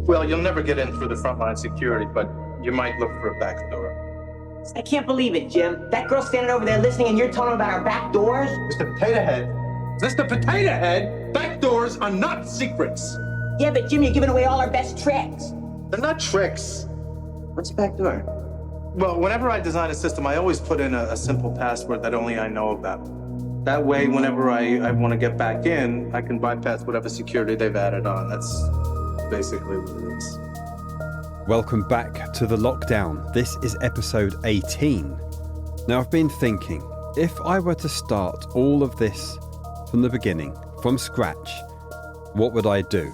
Well, you'll never get in through the frontline security, but you might look for a back door. I can't believe it, Jim. That girl's standing over there listening and you're telling her about our back doors? Mr. Potato Head. Mr. Potato Head, back doors are not secrets. Yeah, but Jim, you're giving away all our best tricks. They're not tricks. What's a back door? Well, whenever I design a system, I always put in a simple password that only I know about. That way, whenever I want to get back in, I can bypass whatever security they've added on. That's basically what it is. Welcome back to The Lockdown. This is episode 18. Now, I've been thinking, if I were to start all of this from the beginning, from scratch, what would I do?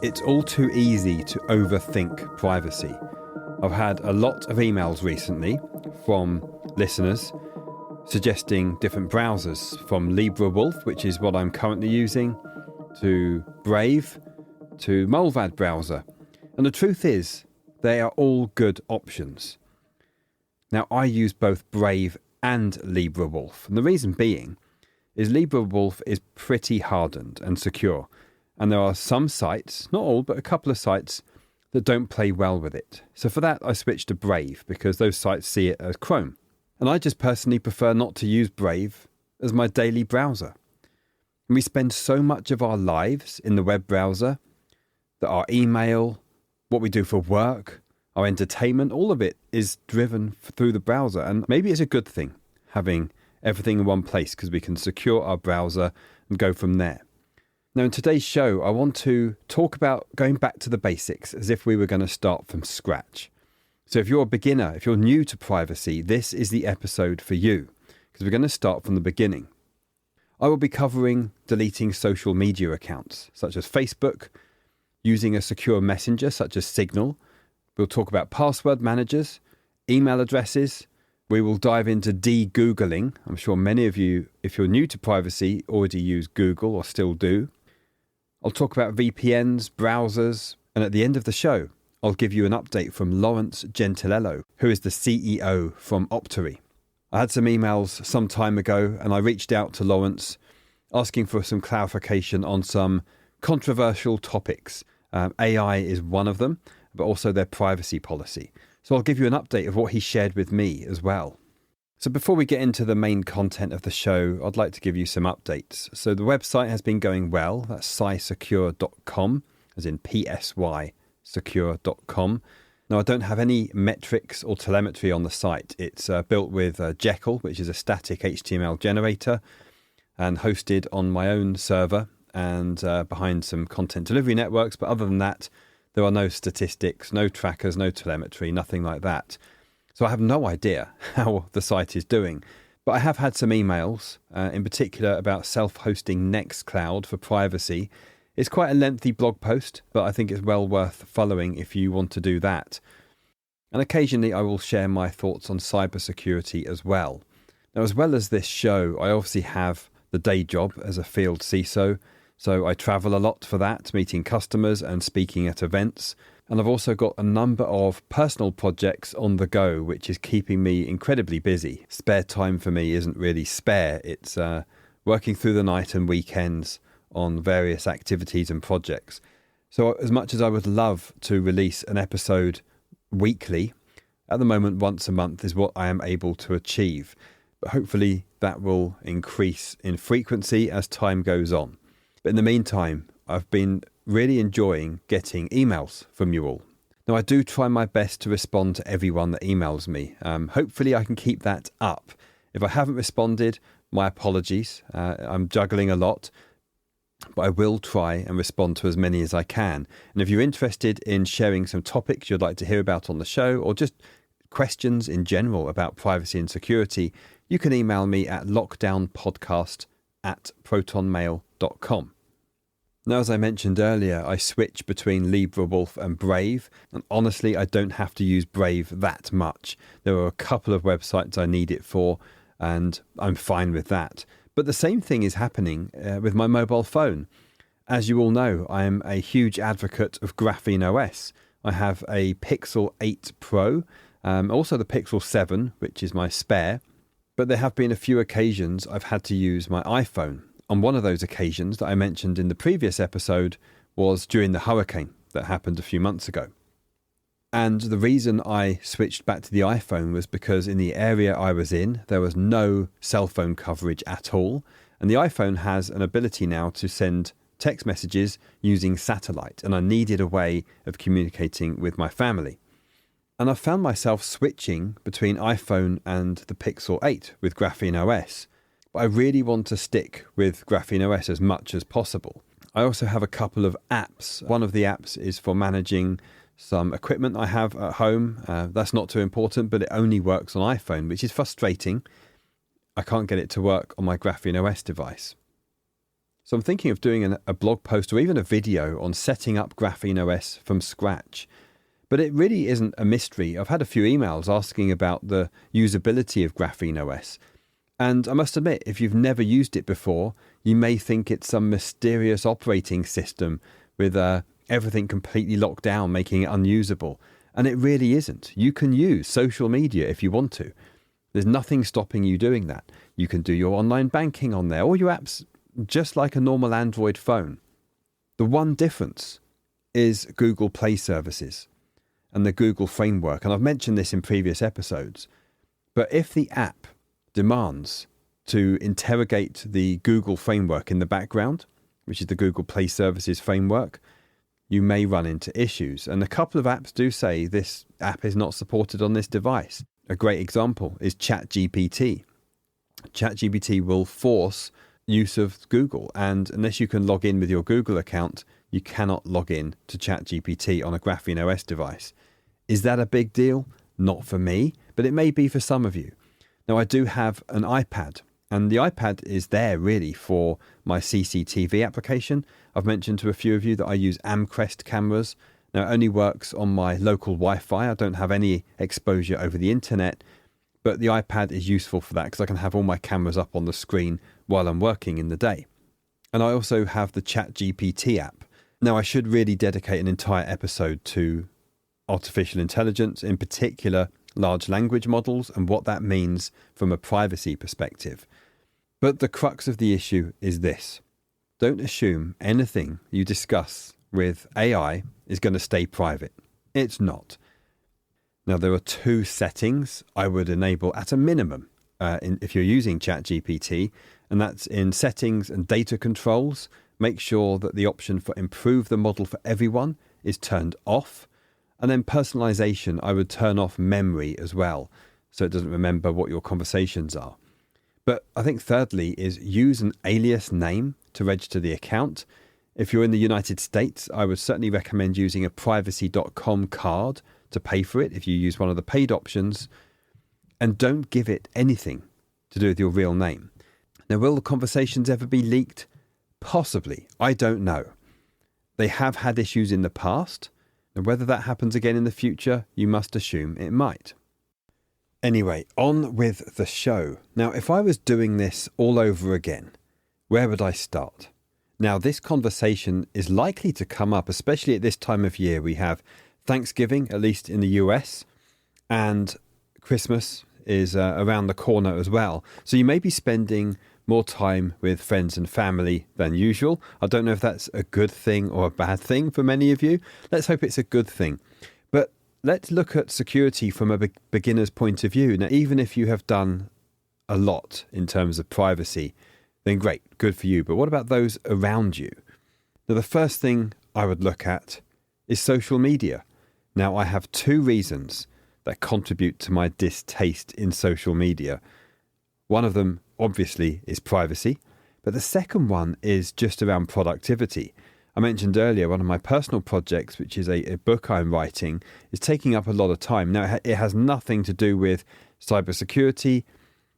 It's all too easy to overthink privacy. I've had a lot of emails recently from listeners suggesting different browsers, from LibreWolf, which is what I'm currently using, to Brave, to Mullvad browser. And the truth is, they are all good options. Now, I use both Brave and LibreWolf. And the reason being is LibreWolf is pretty hardened and secure. And there are some sites, not all, but a couple of sites that don't play well with it. So for that, I switched to Brave because those sites see it as Chrome. And I just personally prefer not to use Brave as my daily browser. And we spend so much of our lives in the web browser that our email, what we do for work, our entertainment, all of it is driven through the browser. And maybe it's a good thing having everything in one place because we can secure our browser and go from there. Now, in today's show, I want to talk about going back to the basics as if we were going to start from scratch. So if you're a beginner, if you're new to privacy, this is the episode for you because we're going to start from the beginning. I will be covering deleting social media accounts such as Facebook, using a secure messenger such as Signal. We'll talk about password managers, email addresses. We will dive into de-Googling. I'm sure many of you, if you're new to privacy, already use Google or still do. I'll talk about VPNs, browsers, and at the end of the show, I'll give you an update from Lawrence Gentilello, who is the CEO from Optory. I had some emails some time ago, and I reached out to Lawrence asking for some clarification on some controversial topics. AI is one of them, but also their privacy policy. So I'll give you an update of what he shared with me as well. So before we get into the main content of the show, I'd like to give you some updates. So the website has been going well. That's psysecure.com, as in PSY secure.com. Now, I don't have any metrics or telemetry on the site. It's built with Jekyll, which is a static HTML generator, and hosted on my own server and behind some content delivery networks. But other than that, there are no statistics, no trackers, no telemetry, nothing like that. So I have no idea how the site is doing. But I have had some emails, in particular about self-hosting Nextcloud for privacy. It's quite a lengthy blog post, but I think it's well worth following if you want to do that. And occasionally I will share my thoughts on cybersecurity as well. Now, as well as this show, I obviously have the day job as a field CISO. So I travel a lot for that, meeting customers and speaking at events. And I've also got a number of personal projects on the go, which is keeping me incredibly busy. Spare time for me isn't really spare. It's working through the night and weekends on various activities and projects. So as much as I would love to release an episode weekly, at the moment once a month is what I am able to achieve. But hopefully that will increase in frequency as time goes on. But in the meantime, I've been really enjoying getting emails from you all. Now, I do try my best to respond to everyone that emails me. Hopefully I can keep that up. If I haven't responded, my apologies. I'm juggling a lot, but I will try and respond to as many as I can. And if you're interested in sharing some topics you'd like to hear about on the show, or just questions in general about privacy and security, you can email me at lockdownpodcast@protonmail.com. Now, as I mentioned earlier, I switch between LibreWolf and Brave, and honestly, I don't have to use Brave that much. There are a couple of websites I need it for, and I'm fine with that. But the same thing is happening with my mobile phone. As you all know, I am a huge advocate of GrapheneOS. I have a Pixel 8 Pro, also the Pixel 7, which is my spare, but there have been a few occasions I've had to use my iPhone. On one of those occasions that I mentioned in the previous episode was during the that happened a few months ago. And the reason I switched back to the iPhone was because in the area I was in, there was no cell phone coverage at all. And the iPhone has an ability now to send text messages using satellite. And I needed a way of communicating with my family. And I found myself switching between iPhone and the Pixel 8 with GrapheneOS. But I really want to stick with GrapheneOS as much as possible. I also have a couple of apps. One of the apps is for managing some equipment I have at home. That's not too important, but it only works on iPhone, which is frustrating. I can't get it to work on my GrapheneOS device. So I'm thinking of doing a blog post or even a video on setting up GrapheneOS from scratch. But it really isn't a mystery. I've had a few emails asking about the usability of GrapheneOS. And I must admit, if you've never used it before, you may think it's some mysterious operating system with everything completely locked down, making it unusable. And it really isn't. You can use social media if you want to. There's nothing stopping you doing that. You can do your online banking on there, all your apps, just like a normal Android phone. The one difference is Google Play services and the Google framework. And I've mentioned this in previous episodes. But if the app demands to interrogate the Google framework in the background, which is the Google Play Services framework, you may run into issues. And a couple of apps do say this app is not supported on this device. A great example is ChatGPT. ChatGPT will force use of Google, and unless you can log in with your Google account, you cannot log in to ChatGPT on a GrapheneOS device. Is that a big deal? Not for me, but it may be for some of you. Now, I do have an iPad, and the iPad is there really for my CCTV application. I've mentioned to a few of you that I use Amcrest cameras. Now, it only works on my local Wi-Fi. I don't have any exposure over the internet, but the iPad is useful for that because I can have all my cameras up on the screen while I'm working in the day. And I also have the ChatGPT app. Now, I should really dedicate an entire episode to artificial intelligence, in particular large language models, and what that means from a privacy perspective. But the crux of the issue is this. Don't assume anything you discuss with AI is going to stay private. It's not. Now, there are two settings I would enable at a minimum if you're using ChatGPT, and that's in settings and data controls. Make sure that the option for improve the model for everyone is turned off. And then personalization, I would turn off memory as well, so it doesn't remember what your conversations are. But I think thirdly is use an alias name to register the account. If you're in the United States, I would certainly recommend using a privacy.com card to pay for it if you use one of the paid options. And don't give it anything to do with your real name. Now, will the conversations ever be leaked? Possibly. I don't know. They have had issues in the past. And whether that happens again in the future, you must assume it might. Anyway, on with the show. Now, if I was doing this all over again, where would I start? Now, this conversation is likely to come up, especially at this time of year. We have Thanksgiving, at least in the US, and Christmas is around the corner as well. So you may be spending more time with friends and family than usual. I don't know if that's a good thing or a bad thing for many of you. Let's hope it's a good thing. But let's look at security from a beginner's point of view. Now, even if you have done a lot in terms of privacy, then great, good for you. But what about those around you? Now, the first thing I would look at is social media. Now, I have two reasons that contribute to my distaste in social media. One of them, obviously, is privacy, but the second one is just around productivity. I mentioned earlier one of my personal projects, which is a book I'm writing, is taking up a lot of time. Now, it has nothing to do with cybersecurity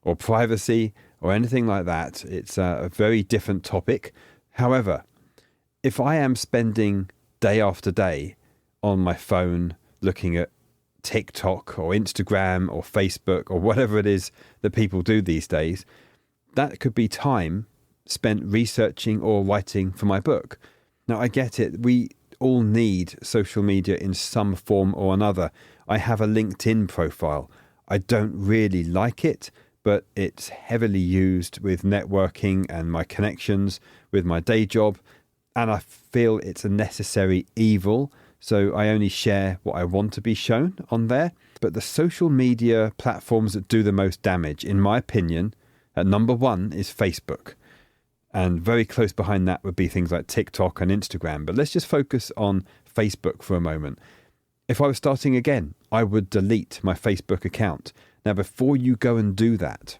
or privacy or anything like that. It's a very different topic. However, if I am spending day after day on my phone looking at TikTok or Instagram or Facebook or whatever it is that people do these days, that could be time spent researching or writing for my book. Now, I get it. We all need social media in some form or another. I have a LinkedIn profile. I don't really like it, but it's heavily used with networking and my connections with my day job. And I feel it's a necessary evil so I only share what I want to be shown on there. But the social media platforms that do the most damage, in my opinion, at number one is Facebook. And very close behind that would be things like TikTok and Instagram. But let's just focus on Facebook for a moment. If I was starting again, I would delete my Facebook account. Now, before you go and do that,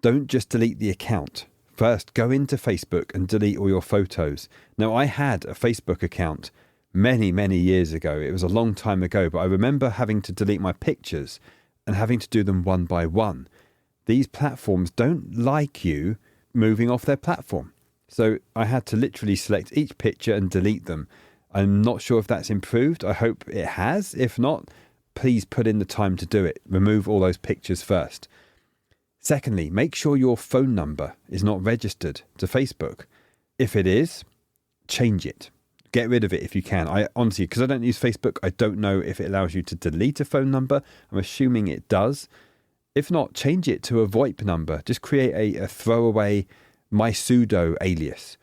don't just delete the account. First, go into Facebook and delete all your photos. Now, I had a Facebook account many, many years ago. It was a long time ago, but I remember having to delete my pictures and having to do them one by one. These platforms don't like you moving off their platform. So I had to literally select each picture and delete them. I'm not sure if that's improved. I hope it has. If not, please put in the time to do it. Remove all those pictures first. Secondly, make sure your phone number is not registered to Facebook. If it is, change it. Get rid of it if you can. I honestly, because I don't use Facebook, I don't know if it allows you to delete a phone number. I'm assuming it does. If not, change it to a VoIP number. Just create a throwaway my sudo alias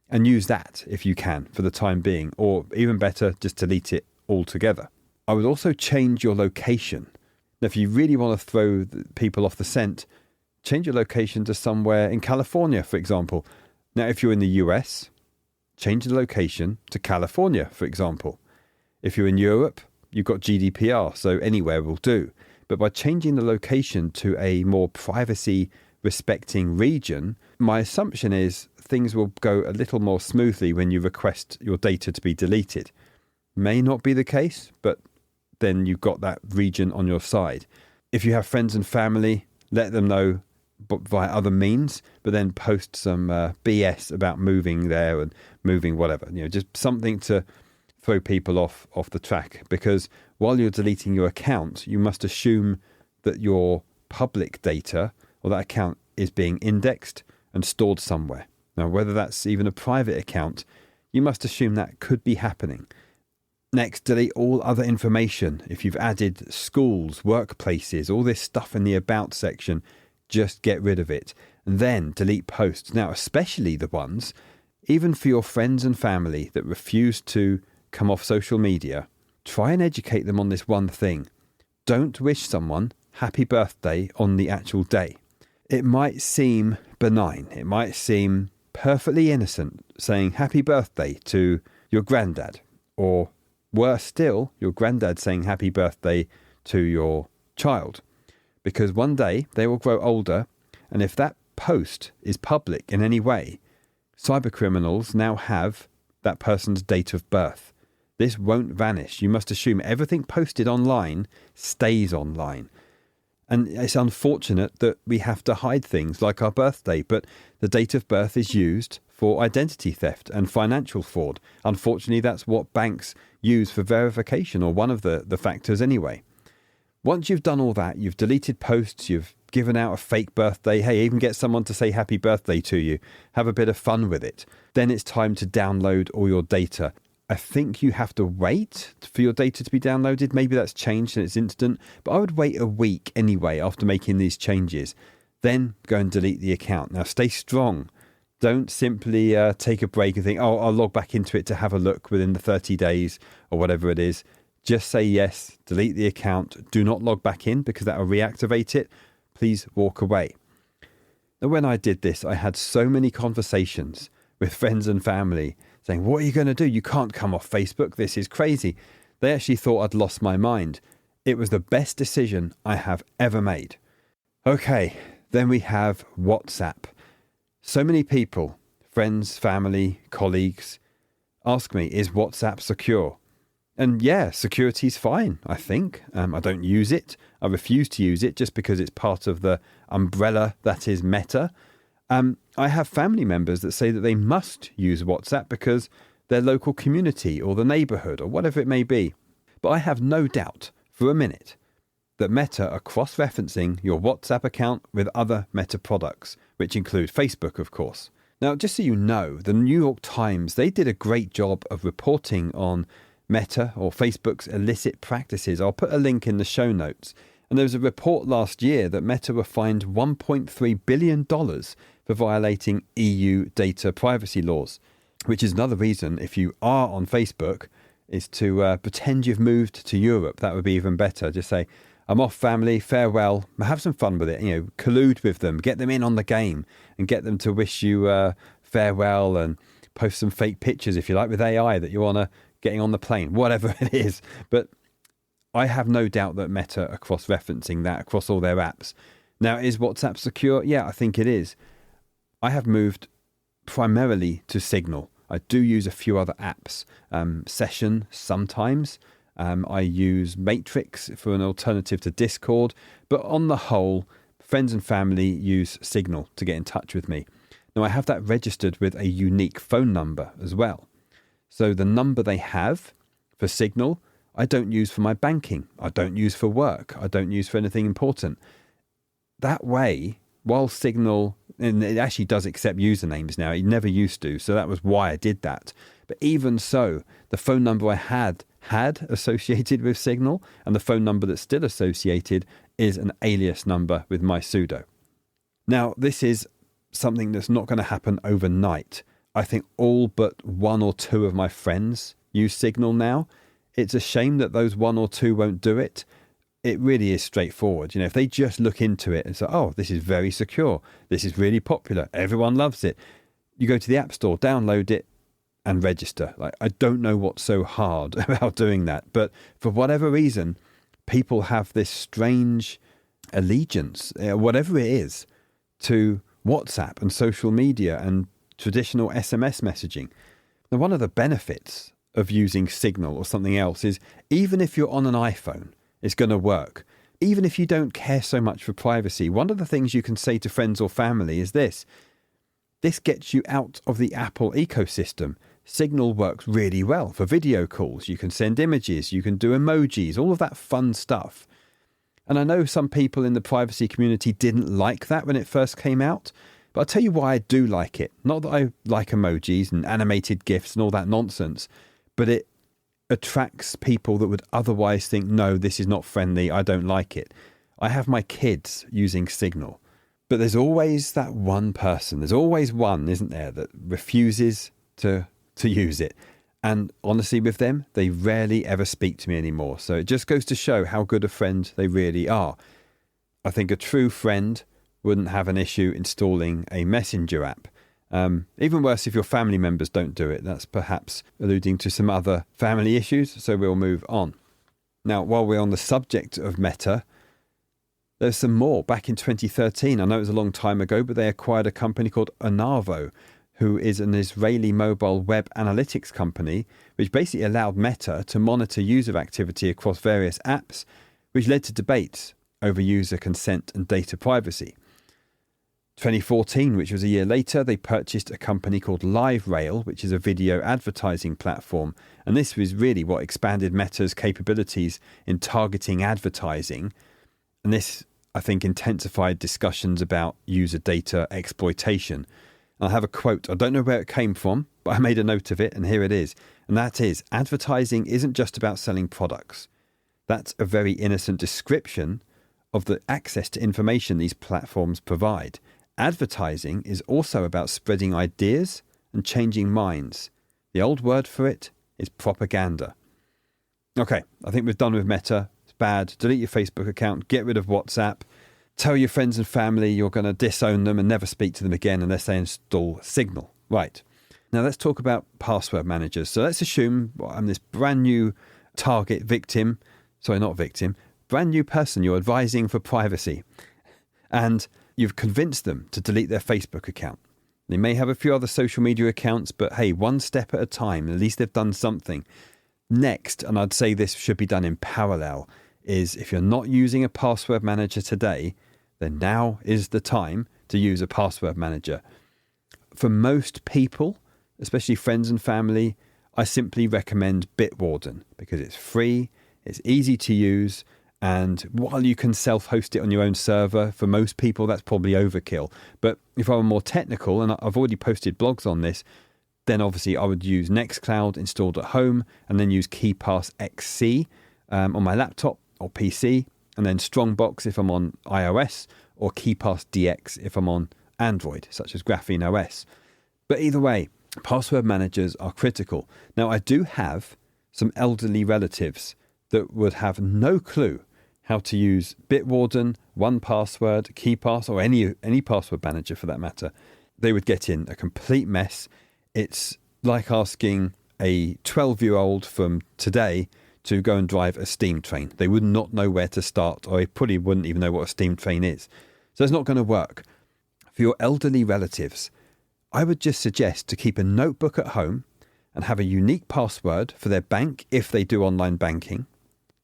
and use that if you can for the time being. Or even better, just delete it altogether. I would also change your location. Now, if you really want to throw people off the scent, change your location to somewhere in California, for example. Now, if you're in the US, change the location to California, for example. If you're in Europe, you've got GDPR, so anywhere will do. But by changing the location to a more privacy-respecting region, my assumption is things will go a little more smoothly when you request your data to be deleted. May not be the case, but then you've got that region on your side. If you have friends and family, let them know via other means, but then post some BS about moving there and moving whatever. Just something to throw people off the track. Because while you're deleting your account, you must assume that your public data or that account is being indexed and stored somewhere. Now, whether that's even a private account, you must assume that could be happening. Next, delete all other information. If you've added schools, workplaces, all this stuff in the About section, just get rid of it. And then delete posts. Now, especially the ones, even for your friends and family that refuse to come off social media, try and educate them on this one thing. Don't wish someone happy birthday on the actual day. It might seem benign. It might seem perfectly innocent saying happy birthday to your granddad, or worse still, your granddad saying happy birthday to your child. Because one day they will grow older, and if that post is public in any way, cybercriminals now have that person's date of birth. This won't vanish. You must assume everything posted online stays online. And it's unfortunate that we have to hide things like our birthday, but the date of birth is used for identity theft and financial fraud. Unfortunately, that's what banks use for verification, or one of the factors anyway. Once you've done all that, you've deleted posts, you've given out a fake birthday, hey, even get someone to say happy birthday to you, have a bit of fun with it, then it's time to download all your data. I think you have to wait for your data to be downloaded. Maybe that's changed and it's instant, but I would wait a week anyway after making these changes. Then go and delete the account. Now, stay strong. Don't simply take a break and think, oh, I'll log back into it to have a look within the 30 days or whatever it is. Just say yes, delete the account. Do not log back in because that will reactivate it. Please walk away. Now, when I did this, I had so many conversations with friends and family saying, what are you going to do? You can't come off Facebook. This is crazy. They actually thought I'd lost my mind. It was the best decision I have ever made. Okay, then we have WhatsApp. So many people, friends, family, colleagues, ask me, is WhatsApp secure? And yeah, security's fine, I think. I don't use it. I refuse to use it just because it's part of the umbrella that is Meta. I have family members that say that they must use WhatsApp because their local community or the neighborhood or whatever it may be. But I have no doubt for a minute that Meta are cross-referencing your WhatsApp account with other Meta products, which include Facebook, of course. Now, just so you know, the New York Times, they did a great job of reporting on Meta or Facebook's illicit practices. I'll put a link in the show notes. And there was a report last year that Meta were fined $1.3 billion for violating EU data privacy laws, which is another reason, if you are on Facebook, is to pretend you've moved to Europe. That would be even better. Just say, I'm off, family, farewell. Have some fun with it. Collude with them, get them in on the game and get them to wish you farewell and post some fake pictures, if you like, with AI that you're getting on the plane, whatever it is. But I have no doubt that Meta are cross-referencing that across all their apps. Now, is WhatsApp secure? Yeah, I think it is. I have moved primarily to Signal. I do use a few other apps, Session sometimes. I use Matrix for an alternative to Discord. But on the whole, friends and family use Signal to get in touch with me. Now, I have that registered with a unique phone number as well. So the number they have for Signal, I don't use for my banking. I don't use for work. I don't use for anything important. That way, while Signal, and it actually does accept usernames now, it never used to, so that was why I did that. But even so, the phone number I had associated with Signal, and the phone number that's still associated is an alias number with my pseudo. Now, this is something that's not going to happen overnight. I think all but one or two of my friends use Signal now. It's a shame that those one or two won't do it. It really is straightforward. If they just look into it and say, oh, this is very secure. This is really popular. Everyone loves it. You go to the App Store, download it and register. I don't know what's so hard about doing that. But for whatever reason, people have this strange allegiance, whatever it is, to WhatsApp and social media and traditional SMS messaging. Now, one of the benefits of using Signal or something else is even if you're on an iPhone, it's going to work. Even if you don't care so much for privacy, one of the things you can say to friends or family is this. This gets you out of the Apple ecosystem. Signal works really well for video calls. You can send images, you can do emojis, all of that fun stuff. And I know some people in the privacy community didn't like that when it first came out, but I'll tell you why I do like it. Not that I like emojis and animated GIFs and all that nonsense, but it attracts people that would otherwise think, no, this is not friendly, I don't like it. I have my kids using Signal, but there's always that one person, there's always one, isn't there, that refuses to use it. And honestly with them, they rarely ever speak to me anymore. So it just goes to show how good a friend they really are. I think a true friend wouldn't have an issue installing a messenger app. Even worse if your family members don't do it. That's perhaps alluding to some other family issues, so we'll move on. Now, while we're on the subject of Meta, there's some more. Back in 2013, I know it was a long time ago, but they acquired a company called Onavo, who is an Israeli mobile web analytics company, which basically allowed Meta to monitor user activity across various apps, which led to debates over user consent and data privacy. 2014, which was a year later, they purchased a company called LibreWolf, which is a video advertising platform. And this was really what expanded Meta's capabilities in targeting advertising. And this, I think, intensified discussions about user data exploitation. And I have a quote. I don't know where it came from, but I made a note of it, and here it is. And that is, advertising isn't just about selling products. That's a very innocent description of the access to information these platforms provide. Advertising is also about spreading ideas and changing minds. The old word for it is propaganda. Okay, I think we're done with Meta. It's bad. Delete your Facebook account. Get rid of WhatsApp. Tell your friends and family you're going to disown them and never speak to them again unless they install Signal. Right. Now let's talk about password managers. So let's assume I'm this brand new target victim. Sorry, not victim. Brand new person you're advising for privacy. And you've convinced them to delete their Facebook account. They may have a few other social media accounts, but hey, one step at a time. At least they've done something. Next, and I'd say this should be done in parallel, is if you're not using a password manager today, then now is the time to use a password manager. For most people, especially friends and family, I simply recommend Bitwarden because it's free, it's easy to use, and while you can self-host it on your own server, for most people that's probably overkill. But if I were more technical, and I've already posted blogs on this, then obviously I would use Nextcloud installed at home and then use KeePass XC on my laptop or PC, and then Strongbox if I'm on iOS, or KeePass DX if I'm on Android, such as GrapheneOS. But either way, password managers are critical. Now, I do have some elderly relatives that would have no clue how to use Bitwarden, 1Password, KeePass, or any password manager for that matter, they would get in a complete mess. It's like asking a 12-year-old from today to go and drive a steam train. They would not know where to start, or they probably wouldn't even know what a steam train is. So it's not going to work. For your elderly relatives, I would just suggest to keep a notebook at home and have a unique password for their bank if they do online banking,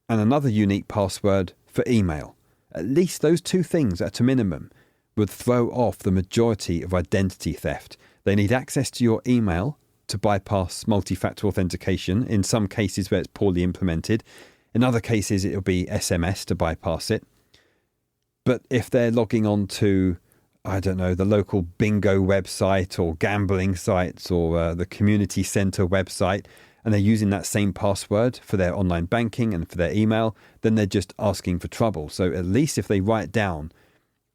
and another unique password for email. At least those two things at a minimum would throw off the majority of identity theft. They need access to your email to bypass multi-factor authentication, in some cases where it's poorly implemented. In other cases, it'll be SMS to bypass it. But if they're logging on to, I don't know, the local bingo website or gambling sites or the community centre website, and they're using that same password for their online banking and for their email, then they're just asking for trouble. So at least if they write down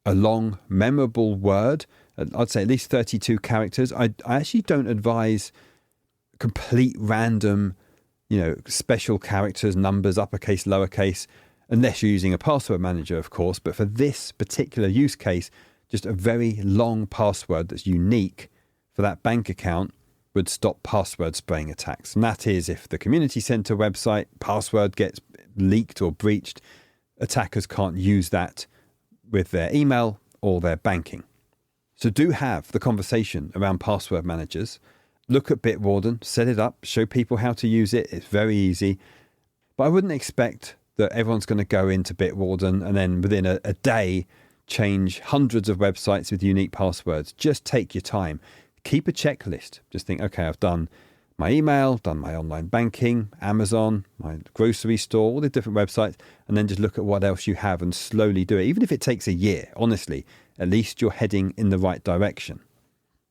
a long, memorable word, I'd say at least 32 characters. I actually don't advise complete random, special characters, numbers, uppercase, lowercase, unless you're using a password manager, of course. But for this particular use case, just a very long password that's unique for that bank account would stop password spraying attacks. And that is if the community centre website password gets leaked or breached, attackers can't use that with their email or their banking. So do have the conversation around password managers. Look at Bitwarden, set it up, show people how to use it. It's very easy. But I wouldn't expect that everyone's going to go into Bitwarden and then within a day change hundreds of websites with unique passwords. Just take your time. Keep a checklist. Just think, okay, I've done my email, done my online banking, Amazon, my grocery store, all the different websites, and then just look at what else you have and slowly do it. Even if it takes a year, honestly, at least you're heading in the right direction.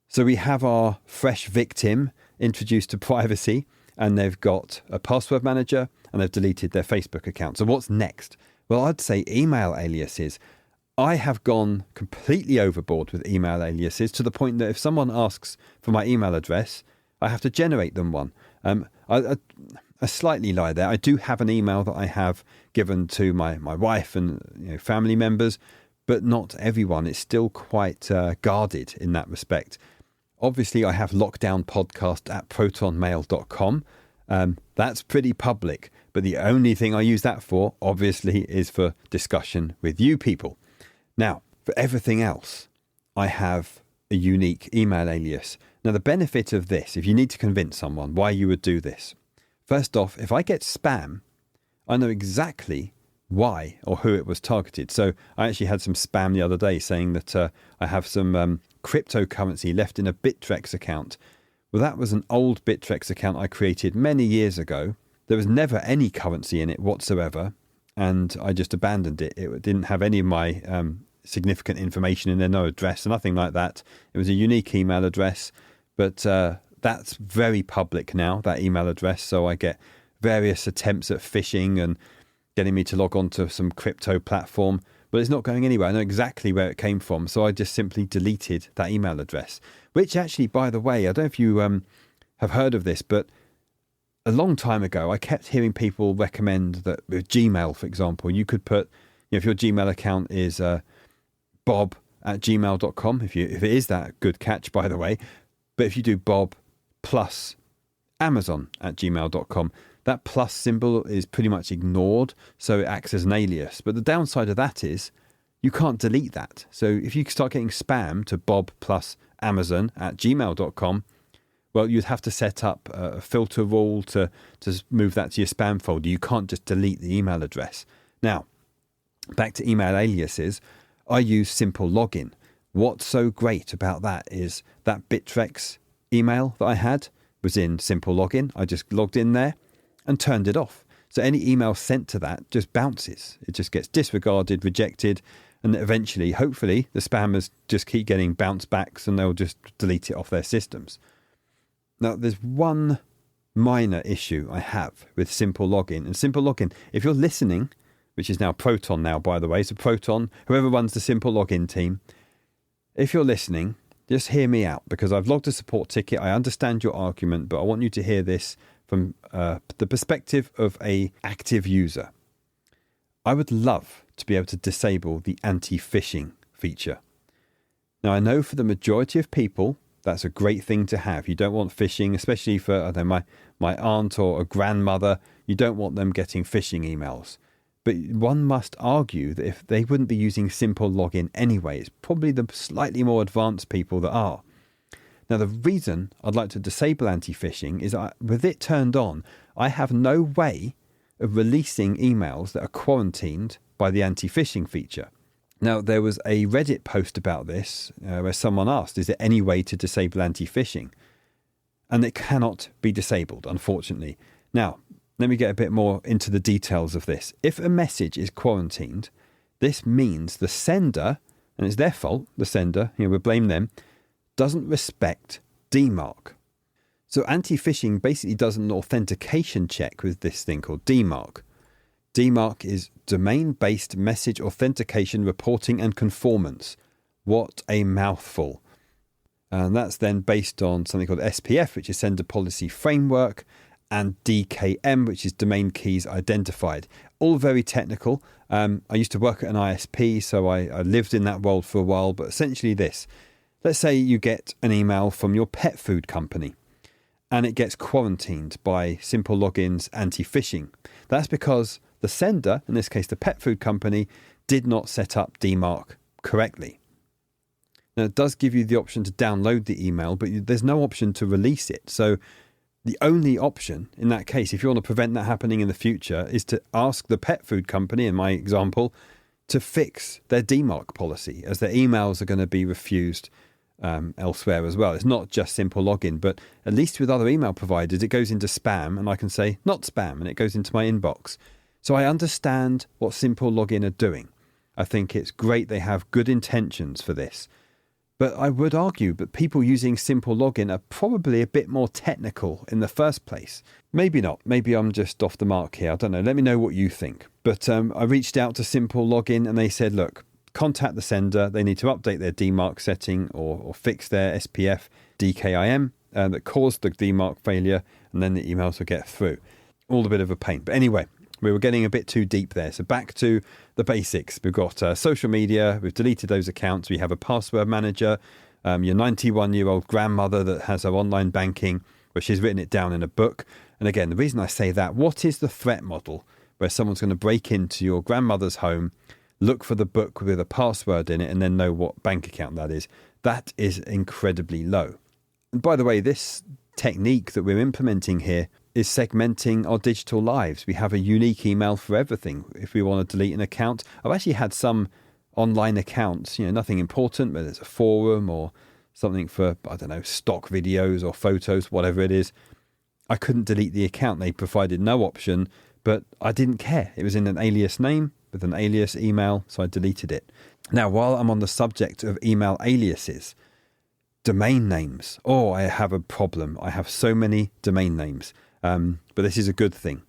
So we have our fresh victim introduced to privacy, and they've got a password manager and they've deleted their Facebook account. So what's next? Well, I'd say email aliases. I have gone completely overboard with email aliases to the point that if someone asks for my email address, I have to generate them one. I slightly lie there. I do have an email that I have given to my wife and family members, but not everyone. It's still quite guarded in that respect. Obviously, I have lockdownpodcast@protonmail.com. That's pretty public, but the only thing I use that for, obviously, is for discussion with you people. Now, for everything else, I have a unique email alias. Now, the benefit of this, if you need to convince someone why you would do this, first off, if I get spam, I know exactly why or who it was targeted. So I actually had some spam the other day saying that I have some cryptocurrency left in a Bittrex account. Well, that was an old Bittrex account I created many years ago. There was never any currency in it whatsoever, and I just abandoned it. It didn't have any of my significant information in there, no address, nothing like that. It was a unique email address, but that's very public now, that email address. So I get various attempts at phishing and getting me to log on to some crypto platform, but it's not going anywhere. I know exactly where it came from, so I just simply deleted that email address, which actually, by the way, I don't know if you have heard of this, but a long time ago, I kept hearing people recommend that with Gmail, for example, you could put, if your Gmail account is bob@gmail.com, if it is that, good catch, by the way, but if you do bob plus amazon@gmail.com, that plus symbol is pretty much ignored, so it acts as an alias. But the downside of that is you can't delete that. So if you start getting spam to bob plus amazon@gmail.com, well, you'd have to set up a filter rule to move that to your spam folder. You can't just delete the email address. Now, back to email aliases, I use Simple Login. What's so great about that is that Bittrex email that I had was in Simple Login. I just logged in there and turned it off. So any email sent to that just bounces. It just gets disregarded, rejected, and eventually, hopefully, the spammers just keep getting bounce backs and they'll just delete it off their systems. Now, there's one minor issue I have with Simple Login. And Simple Login, if you're listening, which is now Proton now, by the way, so Proton, whoever runs the Simple Login team, if you're listening, just hear me out, because I've logged a support ticket. I understand your argument, but I want you to hear this from the perspective of an active user. I would love to be able to disable the anti-phishing feature. Now, I know for the majority of people, that's a great thing to have. You don't want phishing, especially for, I don't know, my aunt or a grandmother. You don't want them getting phishing emails. But one must argue that if they wouldn't be using simple login anyway, it's probably the slightly more advanced people that are. Now, the reason I'd like to disable anti-phishing is with it turned on, I have no way of releasing emails that are quarantined by the anti-phishing feature. Now, there was a Reddit post about this where someone asked, is there any way to disable anti-phishing? And it cannot be disabled, unfortunately. Now, let me get a bit more into the details of this. If a message is quarantined, this means the sender, and it's their fault, the sender, we'll blame them, doesn't respect DMARC. So anti-phishing basically does an authentication check with this thing called DMARC. DMARC is Domain-Based Message Authentication Reporting and Conformance. What a mouthful. And that's then based on something called SPF, which is Sender Policy Framework, and DKM, which is Domain Keys Identified. All very technical. I used to work at an ISP, so I lived in that world for a while, but essentially this. Let's say you get an email from your pet food company, and it gets quarantined by Simple Login's anti-phishing. That's because the sender, in this case the pet food company, did not set up DMARC correctly. Now, it does give you the option to download the email, but there's no option to release it. So the only option in that case, if you want to prevent that happening in the future, is to ask the pet food company, in my example, to fix their DMARC policy, as their emails are going to be refused elsewhere as well. It's not just Simple Login, but at least with other email providers, it goes into spam, and I can say not spam, and it goes into my inbox. So I understand what Simple Login are doing. I think it's great they have good intentions for this. But I would argue that people using Simple Login are probably a bit more technical in the first place. Maybe not. Maybe I'm just off the mark here. I don't know. Let me know what you think. But I reached out to Simple Login and they said, look, contact the sender. They need to update their DMARC setting or fix their SPF DKIM that caused the DMARC failure, and then the emails will get through. All a bit of a pain. But anyway, we were getting a bit too deep there. So back to the basics. We've got social media. We've deleted those accounts. We have a password manager. Your 91-year-old grandmother that has her online banking, where she's written it down in a book. And again, the reason I say that, what is the threat model where someone's going to break into your grandmother's home, look for the book with a password in it, and then know what bank account that is? That is incredibly low. And by the way, this technique that we're implementing here is segmenting our digital lives. We have a unique email for everything. If we want to delete an account, I've actually had some online accounts, nothing important, but it's a forum or something for, I don't know, stock videos or photos, whatever it is. I couldn't delete the account. They provided no option, but I didn't care. It was in an alias name with an alias email, so I deleted it. Now, while I'm on the subject of email aliases, domain names. Oh, I have a problem. I have so many domain names. But this is a good thing.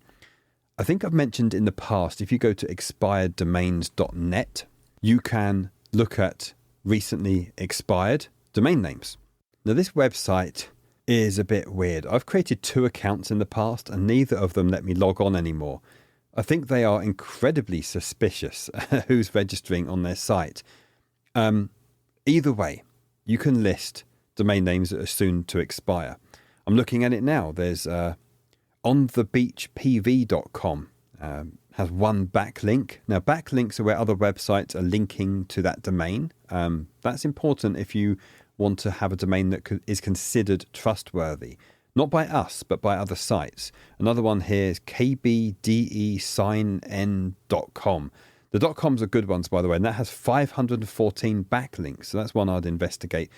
I think I've mentioned in the past, if you go to expireddomains.net, you can look at recently expired domain names. Now, this website is a bit weird. I've created 2 accounts in the past, and neither of them let me log on anymore. I think they are incredibly suspicious who's registering on their site. Either way, you can list domain names that are soon to expire. I'm looking at it now. There's onthebeachpv.com has one backlink. Now, backlinks are where other websites are linking to that domain. That's important if you want to have a domain that is considered trustworthy. Not by us, but by other sites. Another one here is kbdesign.com. The .coms are good ones, by the way, and that has 514 backlinks. So that's one I'd investigate.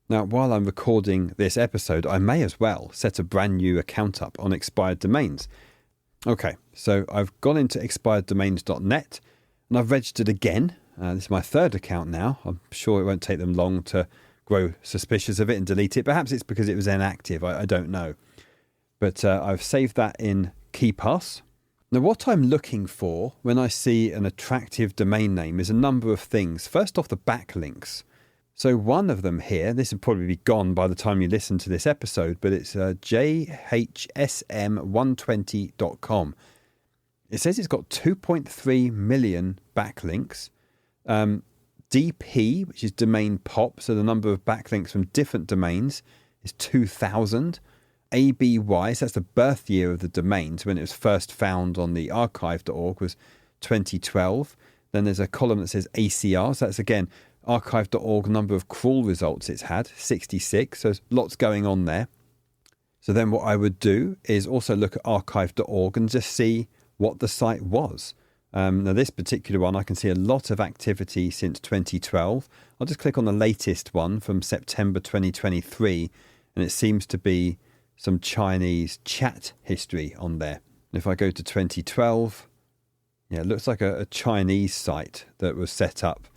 Now, while I'm recording this episode, I may as well set a brand new account up on expired domains. Okay, so I've gone into expireddomains.net and I've registered again. This is my 3rd account now. I'm sure it won't take them long to grow suspicious of it and delete it. Perhaps it's because it was inactive. I don't know. But I've saved that in KeePass. Now, what I'm looking for when I see an attractive domain name is a number of things. First off, the backlinks. So one of them here, this will probably be gone by the time you listen to this episode, but it's jhsm120.com. It says it's got 2.3 million backlinks. DP, which is domain pop, so the number of backlinks from different domains is 2,000. ABY, so that's the birth year of the domain, so when it was first found on the archive.org was 2012. Then there's a column that says ACR, so that's again archive.org number of crawl results it's had, 66, so there's lots going on there. So then what I would do is also look at archive.org and just see what the site was. Now this particular one, I can see a lot of activity since 2012. I'll just click on the latest one from September 2023, and it seems to be some Chinese chat history on there. And if I go to 2012, yeah, it looks like a Chinese site that was set up.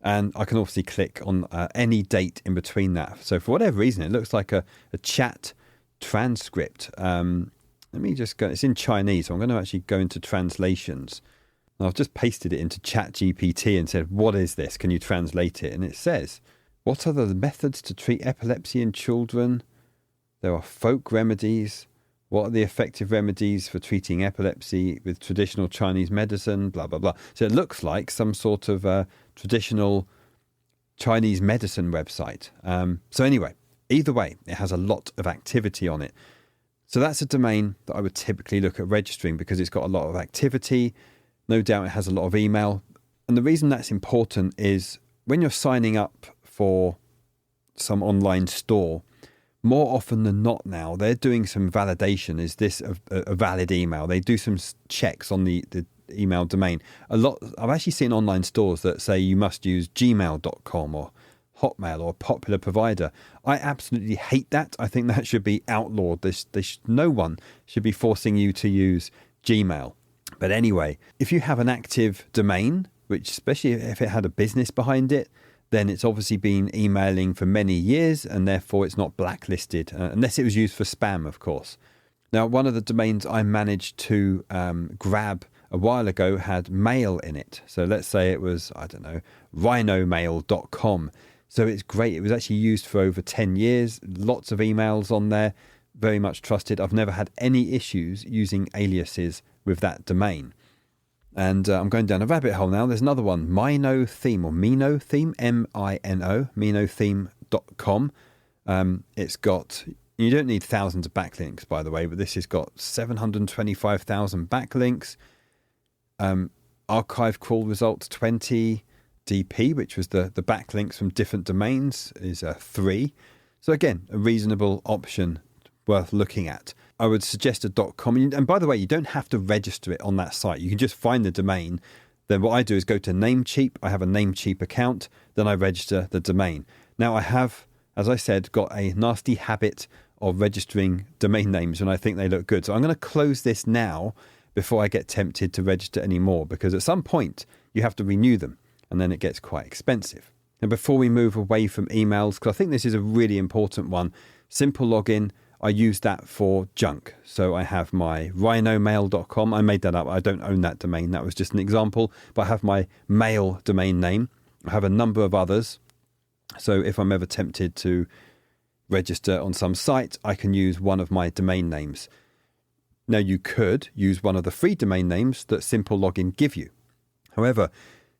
And I can obviously click on any date in between that. So for whatever reason, it looks like a chat transcript. Let me just go, it's in Chinese, so I'm going to actually go into translations. And I've just pasted it into ChatGPT and said, what is this? Can you translate it? And it says, what are the methods to treat epilepsy in children? There are folk remedies. What are the effective remedies for treating epilepsy with traditional Chinese medicine? Blah, blah, blah. So it looks like some sort of traditional Chinese medicine website. So anyway, either way, it has a lot of activity on it. So that's a domain that I would typically look at registering because it's got a lot of activity. No doubt it has a lot of email. And the reason that's important is when you're signing up for some online store, more often than not now, they're doing some validation. Is this a valid email? They do some checks on the email domain. I've actually seen online stores that say you must use gmail.com or Hotmail or a popular provider. I absolutely hate that. I think that should be outlawed. No one should be forcing you to use Gmail. But anyway, if you have an active domain, which especially if it had a business behind it, then it's obviously been emailing for many years and therefore it's not blacklisted, unless it was used for spam, of course. Now, one of the domains I managed to grab a while ago had mail in it. So let's say it was, I don't know, rhinomail.com. So it's great. It was actually used for over 10 years. Lots of emails on there. Very much trusted. I've never had any issues using aliases with that domain. And I'm going down a rabbit hole now. There's another one, Mino Theme or Mino Theme, M-I-N-O, minotheme.com. It's got, you don't need thousands of backlinks, by the way, but this has got 725,000 backlinks. Archive crawl results 20. DP, which was the backlinks from different domains, is 3. So again, a reasonable option worth looking at. I would suggest a .com. And by the way, you don't have to register it on that site. You can just find the domain. Then what I do is go to Namecheap. I have a Namecheap account. Then I register the domain. Now I have, as I said, got a nasty habit of registering domain names when I think they look good. So I'm going to close this now before I get tempted to register any more, because at some point you have to renew them and then it gets quite expensive. And before we move away from emails, because I think this is a really important one, simple login. I use that for junk. So I have my rhinomail.com. I made that up. I don't own that domain. That was just an example. But I have my mail domain name. I have a number of others. So if I'm ever tempted to register on some site, I can use one of my domain names. Now, you could use one of the free domain names that Simple Login give you. However,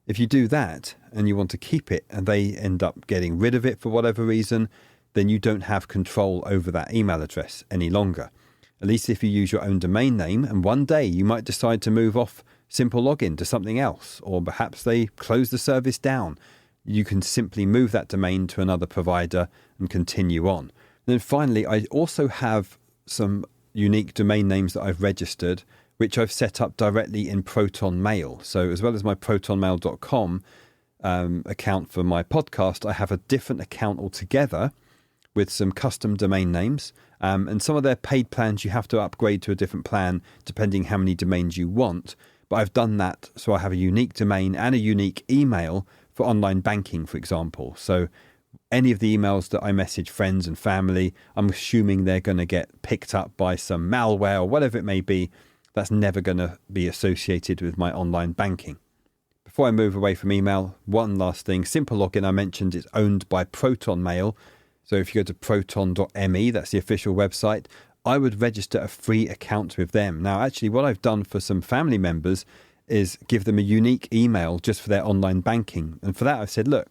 if you do that and you want to keep it and they end up getting rid of it for whatever reason, then you don't have control over that email address any longer. At least if you use your own domain name, and one day you might decide to move off Simple Login to something else, or perhaps they close the service down, you can simply move that domain to another provider and continue on. And then finally, I also have some unique domain names that I've registered, which I've set up directly in Proton Mail. So as well as my protonmail.com account for my podcast, I have a different account altogether with some custom domain names. And some of their paid plans, you have to upgrade to a different plan depending how many domains you want. But I've done that so I have a unique domain and a unique email for online banking, for example. So any of the emails that I message friends and family, I'm assuming they're going to get picked up by some malware or whatever it may be. That's never going to be associated with my online banking. Before I move away from email, one last thing. Simple Login, I mentioned, is owned by Proton Mail. So if you go to proton.me, that's the official website, I would register a free account with them. Now, actually, what I've done for some family members is give them a unique email just for their online banking. And for that, I've said, look,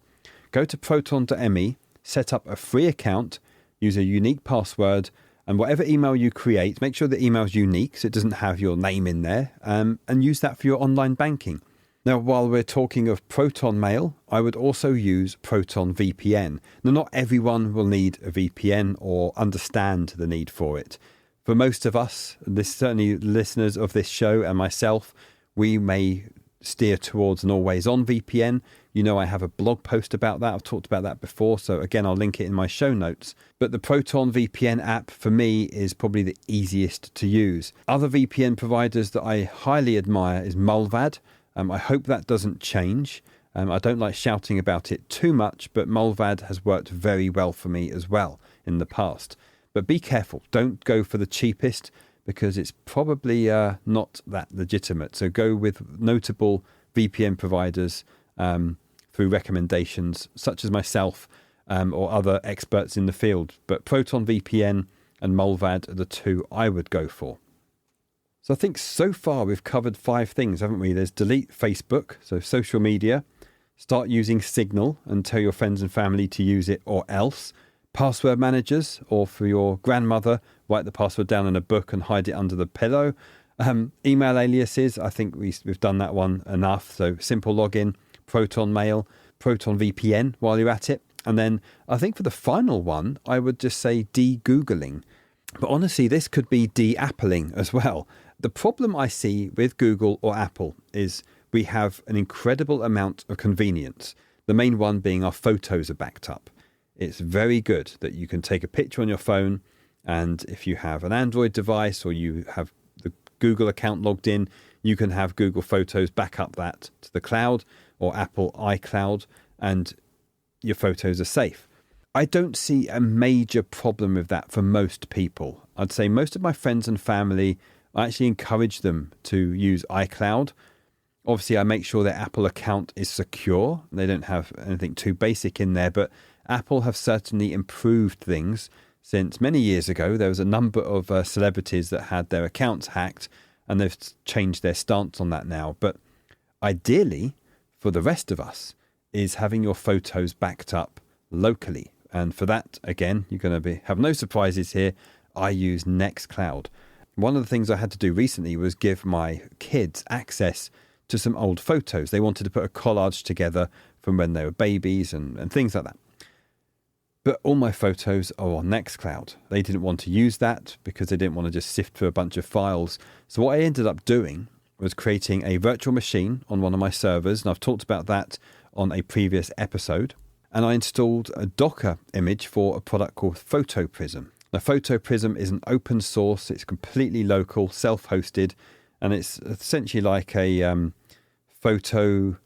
go to proton.me, set up a free account, use a unique password, and whatever email you create, make sure the email is unique so it doesn't have your name in there, and use that for your online banking. Now, while we're talking of Proton Mail, I would also use Proton VPN. Now, not everyone will need a VPN or understand the need for it. For most of us, certainly listeners of this show and myself, we may steer towards an always-on VPN. You know, I have a blog post about that. I've talked about that before. So again, I'll link it in my show notes. But the Proton VPN app for me is probably the easiest to use. Other VPN providers that I highly admire is Mullvad. I hope that doesn't change. I don't like shouting about it too much, but Mullvad has worked very well for me as well in the past. But be careful. Don't go for the cheapest because it's probably not that legitimate. So go with notable VPN providers through recommendations such as myself or other experts in the field. But Proton VPN and Mullvad are the two I would go for. So I think so far we've covered 5 things, haven't we? There's delete Facebook, so social media. Start using Signal and tell your friends and family to use it or else. Password managers, or for your grandmother, write the password down in a book and hide it under the pillow. Email aliases, I think we've done that one enough. So Simple Login, Proton Mail, Proton VPN while you're at it. And then I think for the final one, I would just say de-Googling. But honestly, this could be de-Appling as well. The problem I see with Google or Apple is we have an incredible amount of convenience. The main one being our photos are backed up. It's very good that you can take a picture on your phone, and if you have an Android device or you have the Google account logged in, you can have Google Photos back up that to the cloud or Apple iCloud, and your photos are safe. I don't see a major problem with that for most people. I'd say most of my friends and family, I actually encourage them to use iCloud. Obviously, I make sure their Apple account is secure. They don't have anything too basic in there, but Apple have certainly improved things since many years ago. There was a number of celebrities that had their accounts hacked, and they've changed their stance on that now. But ideally, for the rest of us, is having your photos backed up locally. And for that, again, you're going to have no surprises here. I use Nextcloud. One of the things I had to do recently was give my kids access to some old photos. They wanted to put a collage together from when they were babies and things like that. But all my photos are on Nextcloud. They didn't want to use that because they didn't want to just sift through a bunch of files. So what I ended up doing was creating a virtual machine on one of my servers. And I've talked about that on a previous episode. And I installed a Docker image for a product called PhotoPrism. Now, PhotoPrism is an open source. It's completely local, self-hosted, and it's essentially like a photo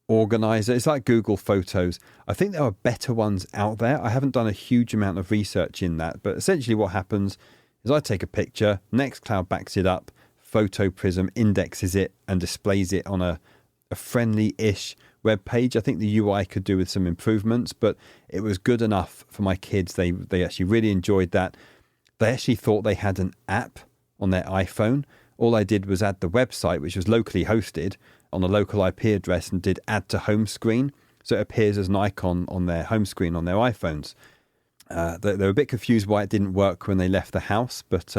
organizer. It's like Google Photos. I think there are better ones out there. I haven't done a huge amount of research in that, but essentially what happens is I take a picture, Nextcloud backs it up, PhotoPrism indexes it and displays it on a friendly-ish web page. I think the UI could do with some improvements, but it was good enough for my kids. They actually really enjoyed that. They actually thought they had an app on their iPhone. All I did was add the website, which was locally hosted on a local IP address, and did add to home screen. So it appears as an icon on their home screen on their iPhones. They were a bit confused why it didn't work when they left the house, but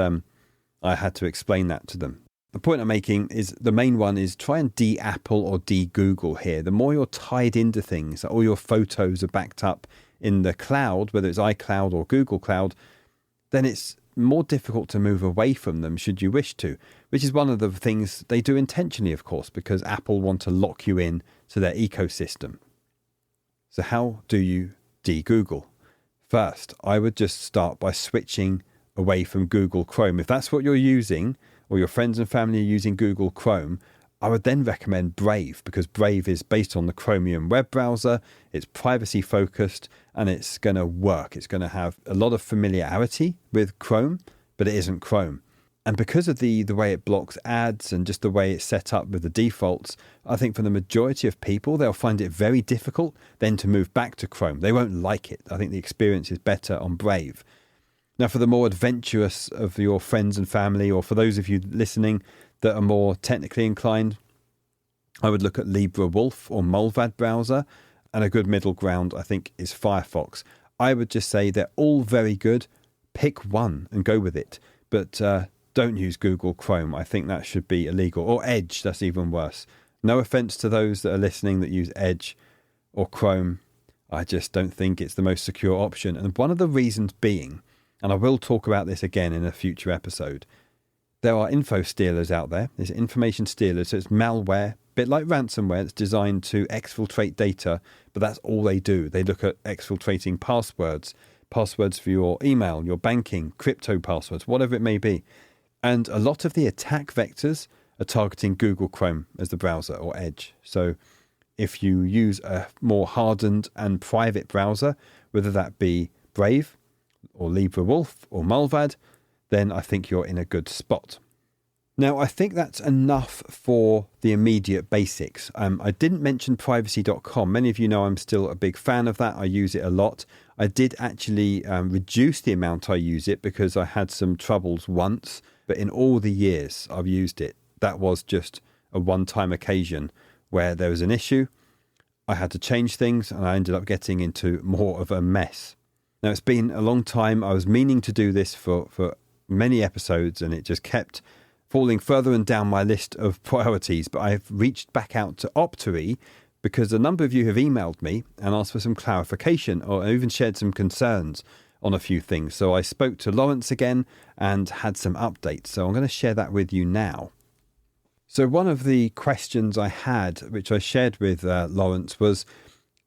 I had to explain that to them. The point I'm making is the main one is try and de-Apple or de-Google here. The more you're tied into things, all your photos are backed up in the cloud, whether it's iCloud or Google Cloud, then it's more difficult to move away from them should you wish to, which is one of the things they do intentionally, of course, because Apple want to lock you in to their ecosystem. So how do you de-Google? First, I would just start by switching away from Google Chrome. If that's what you're using, or your friends and family are using Google Chrome, I would then recommend Brave, because Brave is based on the Chromium web browser, it's privacy focused, and it's going to work. It's going to have a lot of familiarity with Chrome, but it isn't Chrome. And because of the way it blocks ads and just the way it's set up with the defaults, I think for the majority of people, they'll find it very difficult then to move back to Chrome. They won't like it. I think the experience is better on Brave. Now, for the more adventurous of your friends and family, or for those of you listening that are more technically inclined, I would look at LibreWolf or Mullvad browser, and a good middle ground, I think, is Firefox. I would just say they're all very good. Pick one and go with it. But don't use Google Chrome. I think that should be illegal. Or Edge, that's even worse. No offense to those that are listening that use Edge or Chrome. I just don't think it's the most secure option. And one of the reasons being, and I will talk about this again in a future episode, there are info stealers out there. There's information stealers. So it's malware, a bit like ransomware. It's designed to exfiltrate data, but that's all they do. They look at exfiltrating passwords for your email, your banking, crypto passwords, whatever it may be. And a lot of the attack vectors are targeting Google Chrome as the browser or Edge. So if you use a more hardened and private browser, whether that be Brave or LibreWolf or Mullvad, then I think you're in a good spot. Now, I think that's enough for the immediate basics. I didn't mention privacy.com. Many of you know I'm still a big fan of that. I use it a lot. I did actually reduce the amount I use it because I had some troubles once. But in all the years I've used it, that was just a one-time occasion where there was an issue. I had to change things and I ended up getting into more of a mess. Now, it's been a long time. I was meaning to do this for many episodes and it just kept falling further and down my list of priorities. But I've reached back out to Optory because a number of you have emailed me and asked for some clarification or even shared some concerns on a few things. So I spoke to Lawrence again and had some updates. So I'm going to share that with you now. So one of the questions I had, which I shared with Lawrence, was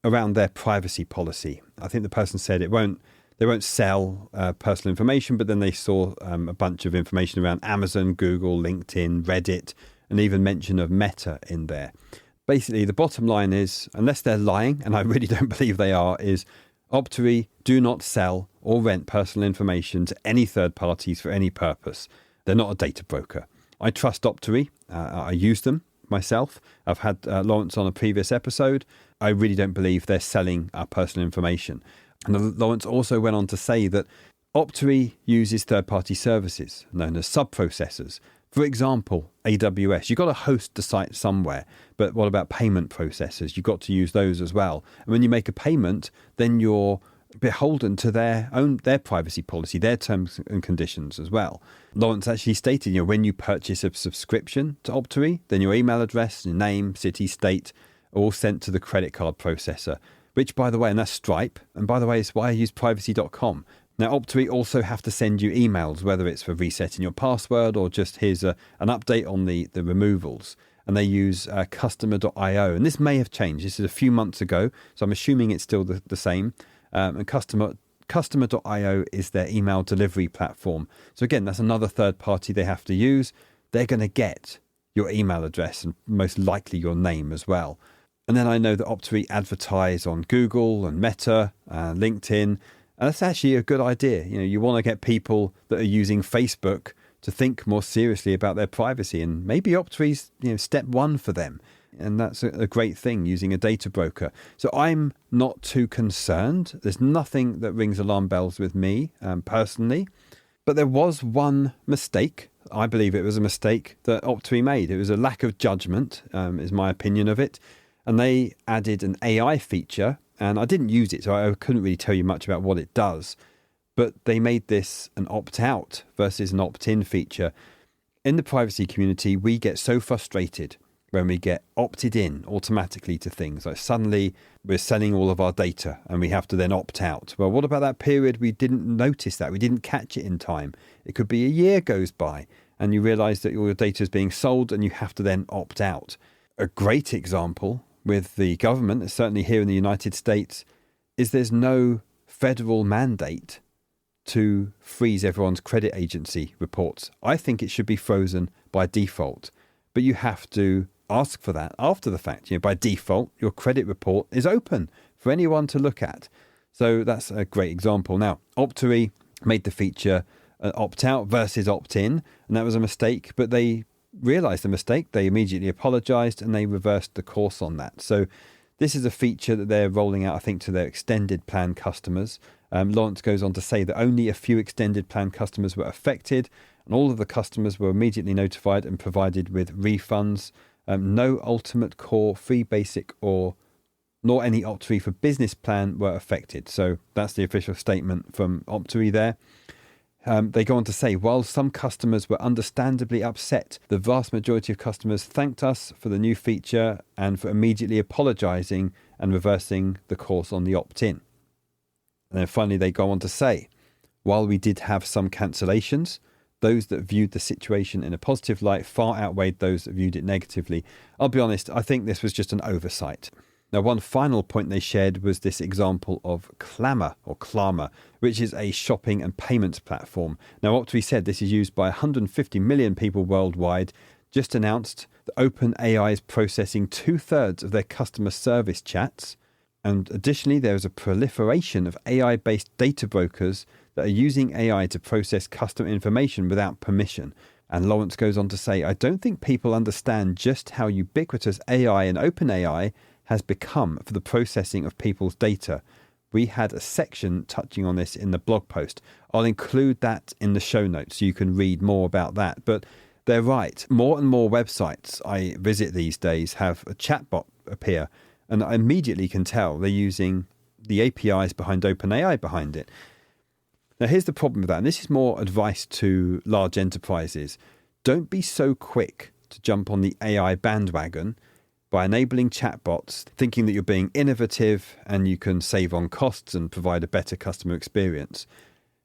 around their privacy policy. I think the person said they won't sell personal information, but then they saw a bunch of information around Amazon, Google, LinkedIn, Reddit, and even mention of Meta in there. Basically, the bottom line is, unless they're lying, and I really don't believe they are, is Optory do not sell or rent personal information to any third parties for any purpose. They're not a data broker. I trust Optory. I use them myself. I've had Lawrence on a previous episode. I really don't believe they're selling our personal information. And Lawrence also went on to say that Optory uses third-party services known as sub-processors. For example, AWS, you've got to host the site somewhere, but what about payment processors? You've got to use those as well. And when you make a payment, then you're beholden to their privacy policy, their terms and conditions as well. Lawrence actually stated, when you purchase a subscription to Optory, then your email address, your name, city, state are all sent to the credit card processor, which, by the way, and that's Stripe, and by the way, it's why I use privacy.com. Now, Optory also have to send you emails, whether it's for resetting your password or just here's an update on the removals. And they use customer.io. And this may have changed. This is a few months ago, so I'm assuming it's still the same. And customer.io is their email delivery platform. So again, that's another third party they have to use. They're going to get your email address and most likely your name as well. And then I know that Optory advertise on Google and Meta, LinkedIn. And that's actually a good idea. You want to get people that are using Facebook to think more seriously about their privacy. And maybe Optory's, step one for them. And that's a great thing, using a data broker. So I'm not too concerned. There's nothing that rings alarm bells with me personally. But there was one mistake. I believe it was a mistake that Optory made. It was a lack of judgment, is my opinion of it. And they added an AI feature. And I didn't use it, so I couldn't really tell you much about what it does. But they made this an opt-out versus an opt-in feature. In the privacy community, we get so frustrated when we get opted in automatically to things. Like suddenly we're selling all of our data and we have to then opt out. Well, what about that period we didn't notice that? We didn't catch it in time. It could be a year goes by and you realize that all your data is being sold and you have to then opt out. A great example with the government, certainly here in the United States, is there's no federal mandate to freeze everyone's credit agency reports. I think it should be frozen by default, but you have to ask for that after the fact. By default, your credit report is open for anyone to look at. So that's a great example. Now, Optory made the feature opt-out versus opt-in, and that was a mistake, but they realized the mistake, they immediately apologized, and they reversed the course on that. So this is a feature that they're rolling out, I think, to their extended plan customers. Lawrence goes on to say that only a few extended plan customers were affected, and all of the customers were immediately notified and provided with refunds. No Ultimate Core, Free Basic, nor any Optory for Business plan were affected. So that's the official statement from Optory there. They go on to say, while some customers were understandably upset, the vast majority of customers thanked us for the new feature and for immediately apologising and reversing the course on the opt-in. And then finally they go on to say, while we did have some cancellations, those that viewed the situation in a positive light far outweighed those that viewed it negatively. I'll be honest, I think this was just an oversight. Now, one final point they shared was this example of Klarna, which is a shopping and payments platform. Now, Optory said this is used by 150 million people worldwide, just announced that OpenAI is processing 2/3 of their customer service chats. And additionally, there is a proliferation of AI-based data brokers that are using AI to process customer information without permission. And Lawrence goes on to say, I don't think people understand just how ubiquitous AI and OpenAI has become for the processing of people's data. We had a section touching on this in the blog post. I'll include that in the show notes so you can read more about that. But they're right. More and more websites I visit these days have a chatbot appear, and I immediately can tell they're using the APIs behind OpenAI behind it. Now, here's the problem with that, and this is more advice to large enterprises. Don't be so quick to jump on the AI bandwagon by enabling chatbots, thinking that you're being innovative and you can save on costs and provide a better customer experience.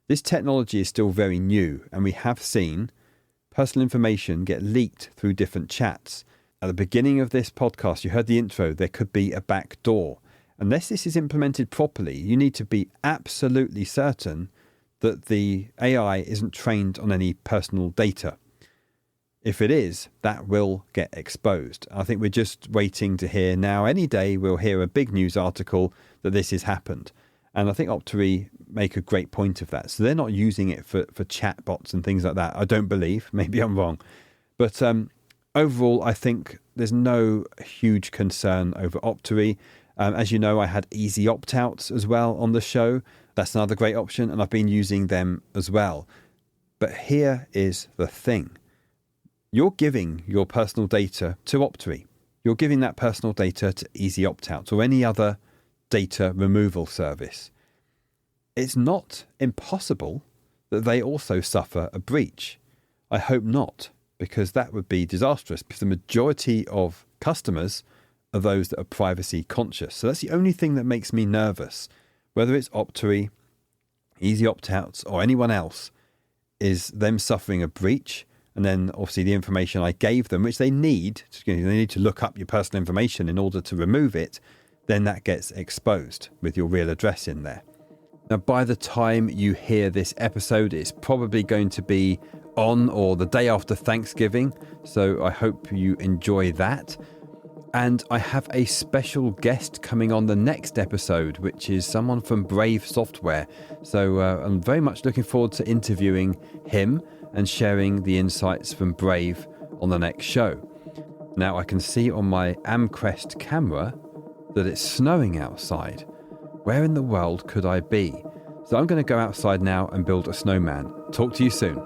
This technology is still very new, and we have seen personal information get leaked through different chats. At the beginning of this podcast, you heard the intro, there could be a back door. Unless this is implemented properly, you need to be absolutely certain that the AI isn't trained on any personal data. If it is, that will get exposed. I think we're just waiting to hear now. Any day we'll hear a big news article that this has happened. And I think Optory make a great point of that. So they're not using it for chat bots and things like that. I don't believe. Maybe I'm wrong. But overall, I think there's no huge concern over Optory. As you know, I had easy opt-outs as well on the show. That's another great option, and I've been using them as well. But here is the thing. You're giving your personal data to Optory. You're giving that personal data to Easy Opt-out or any other data removal service. It's not impossible that they also suffer a breach. I hope not, because that would be disastrous, because the majority of customers are those that are privacy conscious. So that's the only thing that makes me nervous, whether it's Optory, Easy Opt-outs or anyone else, is them suffering a breach. And then obviously the information I gave them, which they need to look up your personal information in order to remove it, then that gets exposed with your real address in there. Now, by the time you hear this episode, it's probably going to be on or the day after Thanksgiving. So I hope you enjoy that. And I have a special guest coming on the next episode, which is someone from Brave Software. So I'm very much looking forward to interviewing him and sharing the insights from Brave on the next show. Now I can see on my Amquest camera that it's snowing outside. Where in the world could I be? So I'm going to go outside now and build a snowman. Talk to you soon.